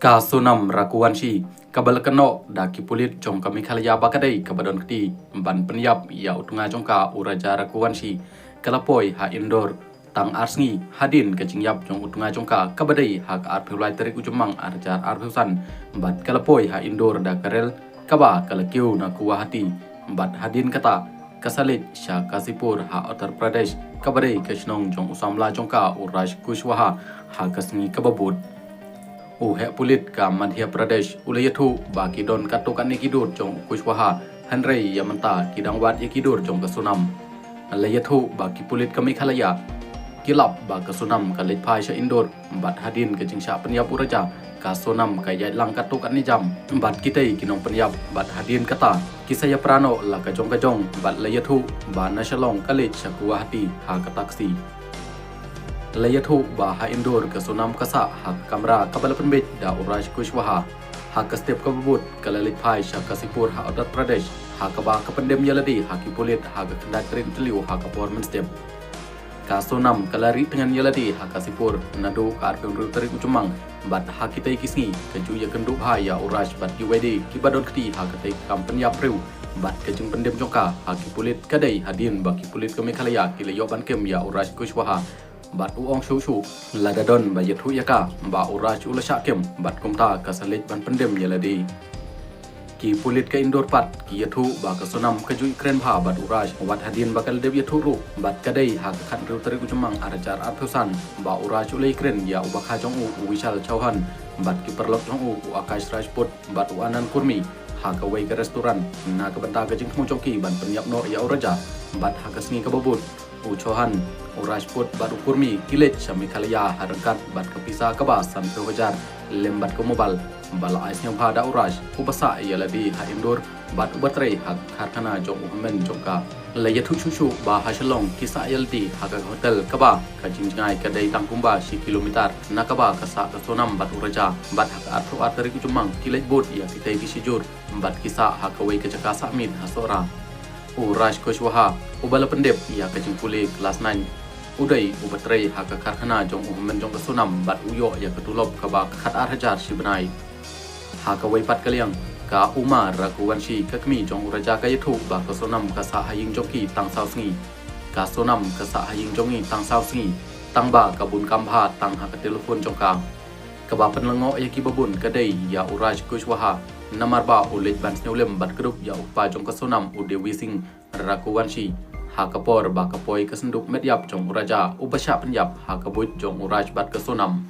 Kasunam rakuansi kabal keno daki pulit jong kami khalaya bakadai kabadon keti ban penyap ya utunga jongka uraja rakuansi kalapoi ha indoor tang arsngi hadin kecing jong utunga jongka kabadai hak arpulai terik ujumang arjar arpusan bat kalapoi ha indoor da karel kaba kalakiu na kuwahati bat hadin kata kasalit sha kasipur ha Uttar Pradesh kabadai kesnong jong usamla jongka uraj kushwaha ha kasngi kababut he pulit ka Madhya Pradesh ulayathu baki don katukan ni kidur jong kushwaha Henry Yamanta kidangwat yakidur jong kasunam layathu baki pulit kami khalaya kilap ba kasunam kalit phai sha indur bat hadin ke jingsha penyap uraja kasunam kayai lang katukan ni jam bat kitai kinong penyap bat hadin kata kisaya prano la kajong bat layathu ba nasalong kalit sha hati ha kataksi layathu baha indur kasunam kasa hak kamera kabala penbit da uraj kushwaha hak kastep kabut kalalit phai sha kasipur ha Uttar Pradesh hak kaba kapendem yaladi hak ipulit hak kendak terin teliu hak kapor menstep kasunam kalari dengan yaladi hak kasipur nadu ka arpeng terik ujumang bat hak kitai kisni keju ya kenduk ha ya uraj bat kiwede kibadon keti hak ketai kampen ya priu bat kejeng pendem jongka hak ipulit kadai hadin baki pulit kami khalaya kilayo ban kem ya uraj kushwaha bat uong shu ladadon ba yathu yaka ba uraj ulasha kem bat kumta kasalit ban pendem yaladi ki pulit ka indoor pat ki yathu ba kasunam kaju ikren bha bat uraj wat hadin bakal dev yathu ru bat kadai hak khan ru tari ujumang arajar athusan ba uraj ulai ikren ya ubakha jong u wishal chauhan bat ki perlok jong u akash rajput bat anan kurmi hak away ke restoran na ka banta ka jing jongki ban penyap no ya uraja bat hak kasngi ka babut Uchohan, Urajput baru kurmi kilit syami khalaya harangkat bat kepisa kebas sampai wajar lembat ke mobile bala aisnya pada uraj ubasa yaladi ha indoor bat ubatrai hak harkana jong umen jongka layathu chuchu ba hasalong kisa yaldi hak hotel kaba kajingjai kadai tangkumba si kilometer nakaba kasa kasonam bat uraja bat hak atru atari kujumang kilit bot ya kitai kisijur bat kisa hak away ke cakasa min hasora Uraj kushwaha ubala pendep ya kajing puli kelas 9 udai ubatrai hak karkhana jong umen jong kasunam bat uyo ya ketulop kaba khat arhajar sibenai hak awai pat kaliang ka umar rakuwanshi kakmi jong uraja kayathu ba kasunam kasa haying jongki tang sausngi kasunam kasa haying jongi tang sausngi tang ba kabun kambha tang hak telefon jongka kaba penlengo ya kibabun kadai ya uraj kushwaha Namar ba ulit ban snulem bat grup ya upa jong kasunam ude wising rakuwanshi hakapor ba kapoi kasenduk medyap jong uraja ubasya penyap hakabut jong uraj bat kasunam